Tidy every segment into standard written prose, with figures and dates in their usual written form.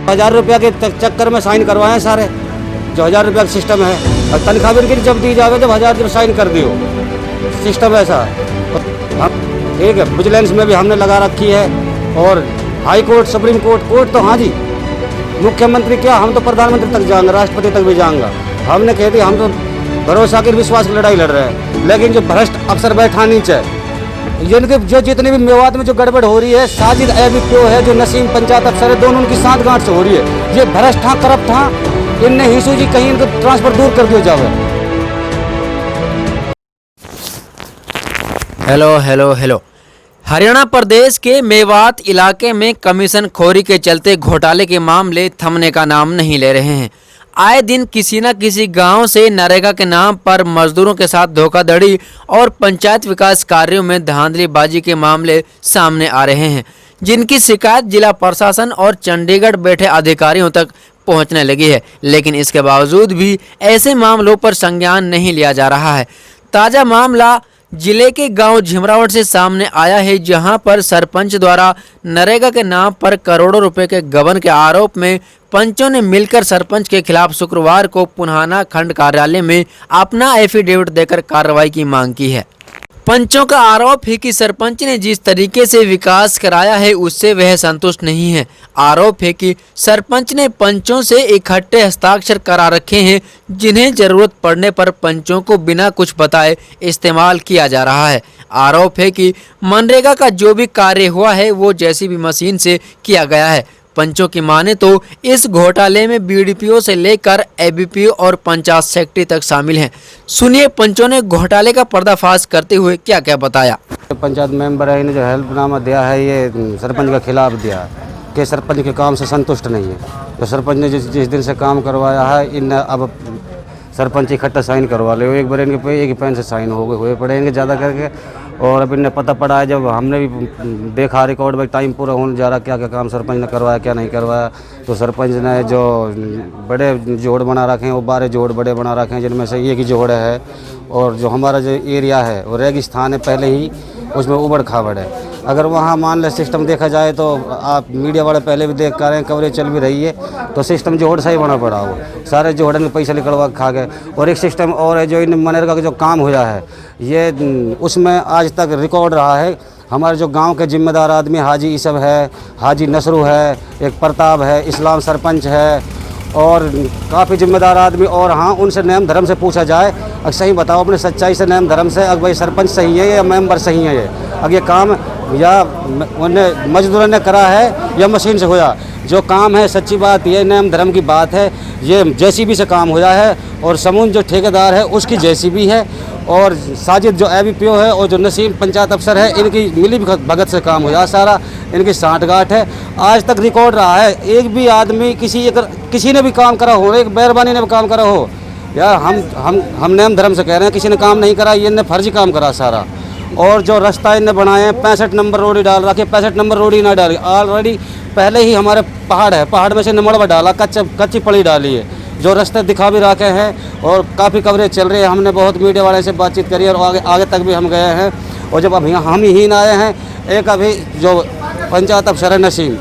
1000 रुपया के चक्कर में साइन करवाए हैं सारे, जो 1000 रुपया का सिस्टम है। और तनख्वाह भी इनकी जब दी जावे जब 1000 जब साइन कर दियो, सिस्टम ऐसा। हम ठीक है, विजिलेंस में भी हमने लगा रखी है, और हाई कोर्ट, सुप्रीम कोर्ट तो हाँ जी, मुख्यमंत्री क्या, हम तो प्रधानमंत्री तक जाएंगे, राष्ट्रपति तक भी जाएंगे। हमने कह दी हम तो भरोसा की विश्वास की लड़ाई लड़ रहे हैं, लेकिन जो भ्रष्ट अफसर बैठा नीचे, जिनके जो जितनी भी मेवात में जो गड़बड़ हो रही है, साजिद एबीपीओ है, जो नसीम पंचायत अफसर है, दोनों उनकी साठगांठ से हो रही है। ये भ्रष्ट हाँ, करप्ट हाँ, इनने हिसू जी कहीं इनको ट्रांसफर दूर कर दिया जावे। हेलो। हरियाणा प्रदेश के मेवात इलाके में कमीशन खोरी के चलते घोटाले के मामले थमने का नाम नहीं ले रहे हैं। आए दिन किसी न किसी गांव से नरेगा के नाम पर मजदूरों के साथ धोखाधड़ी और पंचायत विकास कार्यों में धांधलीबाजी के मामले सामने आ रहे हैं, जिनकी शिकायत जिला प्रशासन और चंडीगढ़ बैठे अधिकारियों तक पहुंचने लगी है। लेकिन इसके बावजूद भी ऐसे मामलों पर संज्ञान नहीं लिया जा रहा है। ताज़ा मामला जिले के गांव झिमरावट से सामने आया है, जहां पर सरपंच द्वारा नरेगा के नाम पर करोड़ों रुपए के गबन के आरोप में पंचों ने मिलकर सरपंच के खिलाफ शुक्रवार को पुन्हाना खंड कार्यालय में अपना एफिडेविट देकर कार्रवाई की मांग की है। पंचों का आरोप है कि सरपंच ने जिस तरीके से विकास कराया है उससे वह संतुष्ट नहीं है। आरोप है कि सरपंच ने पंचों से इकट्ठे हस्ताक्षर करा रखे हैं, जिन्हें जरूरत पड़ने पर पंचों को बिना कुछ बताए इस्तेमाल किया जा रहा है। आरोप है कि मनरेगा का जो भी कार्य हुआ है वो जेसीबी मशीन से किया गया है। पंचों की माने तो इस घोटाले में बीडीपीओ से लेकर एबीपीओ और पंचायत सेक्रेटरी तक शामिल हैं। सुनिए पंचों ने घोटाले का पर्दाफाश करते हुए क्या क्या बताया। पंचायत मेंबर है, इन्हें जो हेल्पनामा दिया है ये सरपंच के खिलाफ दिया है कि सरपंच के काम से संतुष्ट नहीं है। तो सरपंच ने जिस दिन से काम करवाया है, इन अब सरपंच इकट्ठा साइन करवा ले, एक बार इनके पे एक ही पेन से साइन हुए पड़े इनके ज़्यादा करके। और अब इन्हें पता पड़ा है, जब हमने भी देखा रिकॉर्ड में, टाइम पूरा होने जा रहा, क्या क्या काम सरपंच ने करवाया क्या नहीं करवाया। तो सरपंच ने जो बड़े जोड़ बना रखे हैं वो 12 जोड़ बड़े बना रखे हैं, जिनमें से एक ही जोड़ है। और जो हमारा जो एरिया है वो रेगिस्तान है, पहले ही उसमें उबड़ खाबड़ है। अगर वहाँ मान ले सिस्टम देखा जाए तो आप मीडिया वाले पहले भी देख कर रहे हैं, कवरेज चल भी रही है, तो सिस्टम जोड़ सही बना पड़ा हो, सारे जोड़न में पैसा निकलवा खा गए। और एक सिस्टम और है जो इन मनरेगा का जो काम हुआ है, ये उसमें आज तक रिकॉर्ड रहा है। हमारे जो गांव के जिम्मेदार आदमी हाजी ईसब है, हाजी नसरू है, एक प्रताप है, इस्लाम सरपंच है, और काफ़ी जिम्मेदार आदमी। और हाँ, उनसे नेम धर्म से पूछा जाए, अब सही बताओ अपने सच्चाई से, नेम धर्म से, अब भाई सरपंच सही है या मेंबर सही है ये, अब ये काम या उन्हें मजदूरों ने करा है या मशीन से होया। जो काम है सच्ची बात ये नेम धर्म की बात है, ये जेसीबी से काम हुआ है। और समून जो ठेकेदार है उसकी जेसीबी है, और साजिद जो एबीपीओ है और जो नसीम पंचायत अफसर है, इनकी मिली भगत से काम हुआ सारा, इनकी साठगांठ है। आज तक रिकॉर्ड रहा है, एक भी आदमी किसी ने भी काम करा हो, एक मेहरबानी ने भी काम करा हो, या हम नेम धर्म से कह रहे हैं किसी ने काम नहीं करा, ये ने फर्जी काम करा सारा। और जो रास्ता इन्हें बनाए हैं, 65 नंबर रोड ही डाल रखे, 65 नंबर रोड ही ना डाली, ऑलरेडी पहले ही हमारे पहाड़ है, पहाड़ में से नमड़वा डाला, कच्ची पड़ी डाली है, जो रास्ते दिखा भी रखे हैं। और काफ़ी कवरेज चल रही है, हमने बहुत मीडिया वाले से बातचीत करी और आगे तक भी हम गए हैं। और जब अभी हम ही आए हैं, एक अभी जो पंचायत अफसर है नसीम,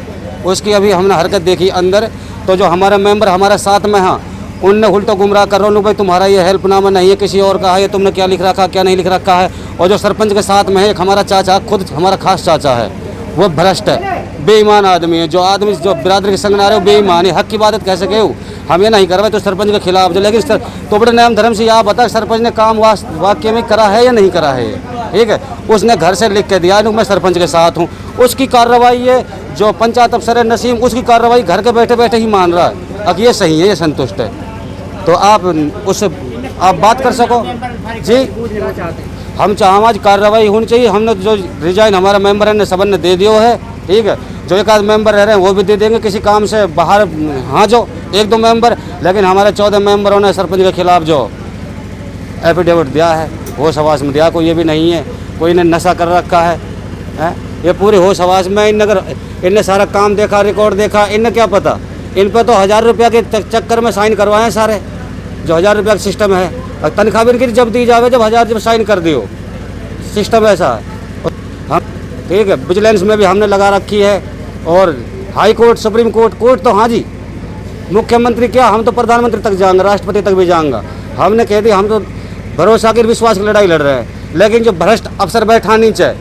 उसकी अभी हमने हरकत देखी अंदर, तो जो हमारे मेंबर हमारे साथ में हैं, उनने उल्टा गुमराह कर रहा हूँ, भाई तुम्हारा ये हेल्पनामा नहीं है, किसी और का है, ये तुमने क्या लिख रखा क्या नहीं लिख रखा है। और जो सरपंच के साथ में है एक हमारा चाचा, खुद हमारा खास चाचा है, वो भ्रष्ट है, बेईमान आदमी है। जो आदमी जो बिरादरी के संग ना रहे हो बेईमान है, हक की बात कैसे कहो, हम ये नहीं करवाए तो सरपंच के खिलाफ जो। लेकिन तो बड़े नियम धर्म से आप बता सरपंच ने काम वाक्य में करा है या नहीं करा है, ठीक है। उसने घर से लिख के दिया मैं सरपंच के साथ हूँ, उसकी कार्रवाई है। जो पंचायत अफसर है नसीम, उसकी कार्रवाई घर के बैठे बैठे ही मान रहा है, अब ये सही है, ये संतुष्ट है। तो आप उससे आप बात कर सको जी। हम आज कार्रवाई होनी चाहिए। हमने जो रिजाइन हमारा मेंबर है सबन ने दे दियो है, ठीक है। जो एक आध मेंबर रह रहे हैं वो भी दे देंगे, किसी काम से बाहर हाँ जो 1-2 मेंबर। लेकिन हमारे 14 मेंबरों ने सरपंच के खिलाफ जो एफिडेविट दिया है होश हवास में दिया, कोई ये भी नहीं है कोई ने नशा कर रखा है। ये पूरी होश हवास में इनने सारा काम देखा, रिकॉर्ड देखा, इन्हें क्या पता। इन पे तो 1000 रुपया के चक्कर में साइन करवाए हैं सारे, जो 1000 रुपया का सिस्टम है। और तनख्वाह भी इनकी जब दी जावे जब 1000 जब साइन कर दियो, सिस्टम ऐसा है। हम ठीक है, विजिलेंस में भी हमने लगा रखी है, और हाई कोर्ट, सुप्रीम कोर्ट तो हाँ जी मुख्यमंत्री क्या, हम तो प्रधानमंत्री तक जाएंगे, राष्ट्रपति तक भी जाएंगे। हमने कह दिया हम तो भरोसा की विश्वास की लड़ाई लड़ रहे हैं, लेकिन जो भ्रष्ट अफसर बैठा नीचे,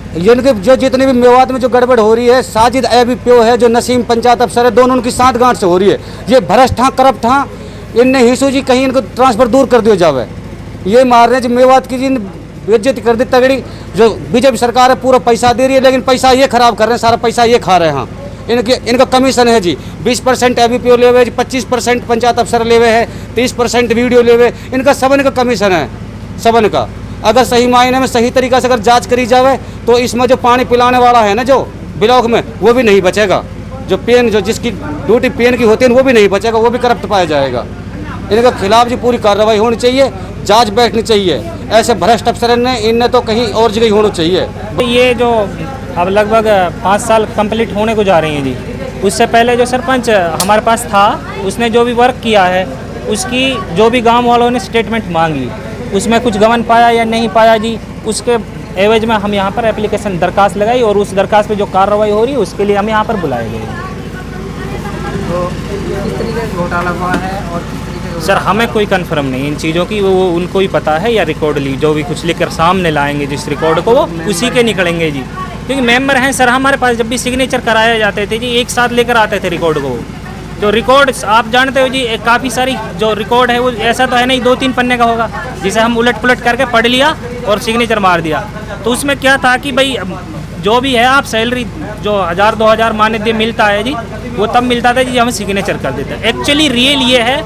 इनके जो जितने भी मेवात में जो गड़बड़ हो रही है, साजिद एबीपीओ है, जो नसीम पंचायत अफसर है, दोनों उनकी साठगांठ से हो रही है। ये भ्रष्ट हाँ, करप्ट हाँ, इनने हिसू जी कहीं इनको ट्रांसफर दूर कर दिया जावे। ये मार रहे हैं मेवात की जिन बेइज्जती कर दी तगड़ी। जो बीजेपी सरकार है पूरा पैसा दे रही है, लेकिन पैसा ये खराब कर रहे हैं, सारा पैसा ये खा रहे हैं। हाँ, इनका कमीशन है जी, 20% एबीपीओ ले हुए, 25% पंचायत अफसर ले हुए है, 30% वीडियो ले हुए, इनका सबन का कमीशन है, सबन का। अगर सही मायने में सही तरीक़ा से अगर जांच करी जावे तो इसमें जो पानी पिलाने वाला है ना जो ब्लॉक में, वो भी नहीं बचेगा। जो पेन, जो जिसकी ड्यूटी पेन की होती है वो भी नहीं बचेगा, वो भी करप्ट पाया जाएगा। इनके खिलाफ जी पूरी कार्रवाई होनी चाहिए, जांच बैठनी चाहिए। ऐसे भ्रष्ट अफसर ने इनने तो कहीं और जगह होना चाहिए। ये जो अब लगभग 5 साल कंप्लीट होने को जा रही हैं जी, उससे पहले जो सरपंच हमारे पास था, उसने जो भी वर्क किया है उसकी जो भी गांव वालों ने स्टेटमेंट मांगी, उसमें कुछ गबन पाया या नहीं पाया जी, उसके एवज में हम यहाँ पर एप्लीकेशन दरखास्त लगाई और उस दरखास्त पे जो कार्रवाई हो रही है उसके लिए हम यहाँ पर बुलाए गए। तो किस तरीके से घोटाला हुआ है और किस तरीके से सर हमें कोई कंफर्म नहीं इन चीज़ों की, वो उनको ही पता है, या रिकॉर्ड ली जो भी कुछ लेकर सामने लाएंगे जिस रिकॉर्ड को, वो उसी के निकलेंगे जी। क्योंकि मेंबर हैं सर हमारे पास, जब भी सिग्नेचर कराए जाते थे जी एक साथ लेकर आते थे रिकॉर्ड को। जो रिकॉर्ड आप जानते हो जी, काफ़ी सारी जो रिकॉर्ड है वो ऐसा तो है नहीं 2-3 पन्ने का होगा जिसे हम उलट पुलट करके पढ़ लिया और सिग्नेचर मार दिया। तो उसमें क्या था कि भाई जो भी है आप सैलरी जो 1000-2000 मानदेय मिलता है जी, वो तब मिलता था जी हम सिग्नेचर कर देते। एक्चुअली रियल ये है,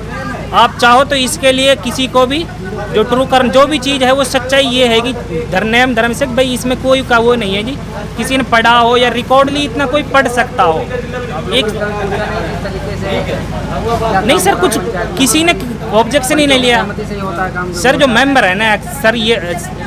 आप चाहो तो इसके लिए किसी को भी जो ट्रू कर्म जो भी चीज़ है वो सच्चाई ये है कि धर्म धर्म से भाई इसमें कोई का वो नहीं है जी, किसी ने पढ़ा हो या रिकॉर्ड ली इतना कोई पढ़ सकता हो। एक नहीं सर, कुछ किसी ने ऑब्जेक्शन ही नहीं लिया सर। जो मेंबर है ना सर, ये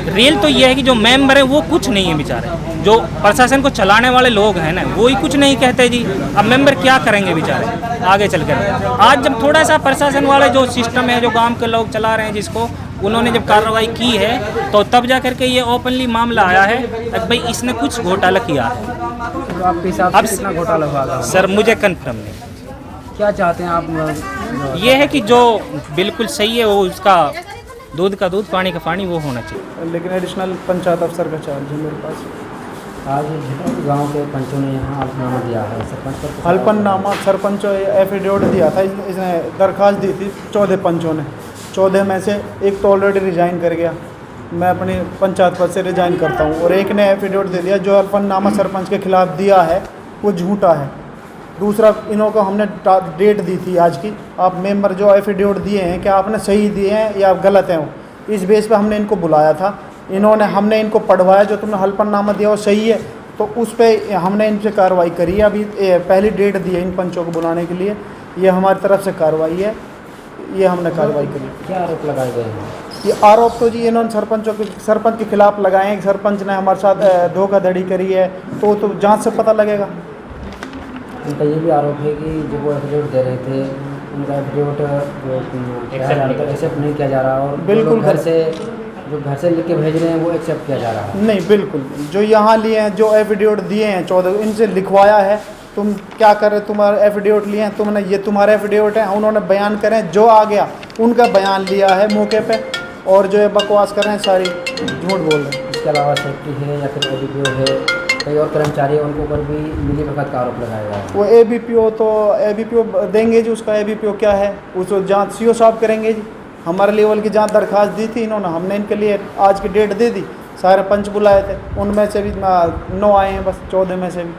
रियल तो ये है कि जो मेंबर है वो कुछ नहीं है बेचारे, जो प्रशासन को चलाने वाले लोग हैं ना वो ही कुछ नहीं कहते जी। अब मेंबर क्या करेंगे बेचारे आगे चलकर। आज जब थोड़ा सा प्रशासन वाले जो सिस्टम है जो गांव के लोग चला रहे हैं जिसको, उन्होंने जब कार्रवाई की है तो तब जा करके ये ओपनली मामला आया है कि भाई इसने कुछ घोटाला किया है। तो आपके हिसाब से कितना घोटाला हुआ? सर मुझे कन्फर्म नहीं। क्या चाहते हैं आप? ये है कि जो बिल्कुल सही है वो उसका दूध का दूध पानी का पानी वो होना चाहिए। लेकिन एडिशनल पंचायत अफसर का चार्ज है मेरे पास। आज गांव के पंचों ने यहाँ हल्फनामा दिया है सरपंच पर। हल्फनामा सरपंच एफिडेविट दिया था, इसने दरख्वास्त दी थी 14 पंचों ने। 14 में से एक तो ऑलरेडी रिजाइन कर गया, मैं अपनी पंचायत पद से रिजाइन करता हूँ, और एक ने एफिडेविट दे दिया जो हल्फनामा सरपंच के खिलाफ दिया है वो झूठा है। दूसरा, इन्हों को हमने डेट दी थी आज की, आप मेंबर जो एफिडेविट दिए हैं क्या आपने सही दिए हैं या गलत हैं, इस बेस पे हमने इनको बुलाया था। हमने इनको पढ़वाया जो तुमने हल्फनामा दिया वो सही है, तो उस पर हमने इनसे कार्रवाई करी है। अभी पहली डेट दी है इन पंचों को बुलाने के लिए, ये हमारी तरफ से कार्रवाई है, ये हमने कार्रवाई करी। क्या आरोप लगाए गए हैं? ये आरोप तो जी इन्होंने सरपंच के खिलाफ लगाए हैं, सरपंच ने हमारे साथ धोखाधड़ी करी है, तो जांच से पता लगेगा। उनका ये भी आरोप है कि जो वो एफिडेविट दे रहे थे उनका एफिडेविट एक्सेप्ट नहीं किया जा रहा, और बिल्कुल जो घर से लिख के भेज रहे हैं वो एक्सेप्ट किया जा रहा है। नहीं, बिल्कुल जो यहाँ लिए हैं, जो एफिडेविट दिए हैं 14, इनसे लिखवाया है। तुम क्या कर रहे, तुम्हारे एफिडेविट लिए हैं तुमने, ये तुम्हारे एफिडेविट हैं, उन्होंने बयान करें जो आ गया उनका बयान लिया है मौके पे, और जो ये बकवास कर रहे हैं सारी झूठ बोल रहे हैं। इसके अलावा सेक्रेटरी है या फिर एबीपीओ है, कई और कर्मचारी हैं, उनके ऊपर भी मिलीभगत का आरोप लगाया गया है। वो एबीपीओ देंगे जी, उसका एबीपीओ क्या है उसको जांच सीओ साहब करेंगे जी। हमारे लेवल की जांच दरखास्त दी थी इन्होंने, हमने इनके लिए आज की डेट दे दी, सारे पंच बुलाए थे, उनमें से भी 9 आए हैं बस, 14 में से भी।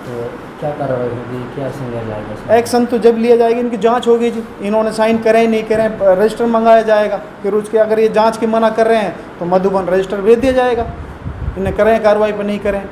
तो क्या कार्रवाई होगी, क्या एक्शन लिया जाएगा? एक्शन तो जब लिया जाएगी, इनकी जांच होगी जी, इन्होंने साइन करें नहीं करें रजिस्टर मंगाया जाएगा, फिर उसके अगर ये जांच की मना कर रहे हैं तो मधुबन रजिस्टर भेज दिया जाएगा, इन्हें करें कार्रवाई पर नहीं करें।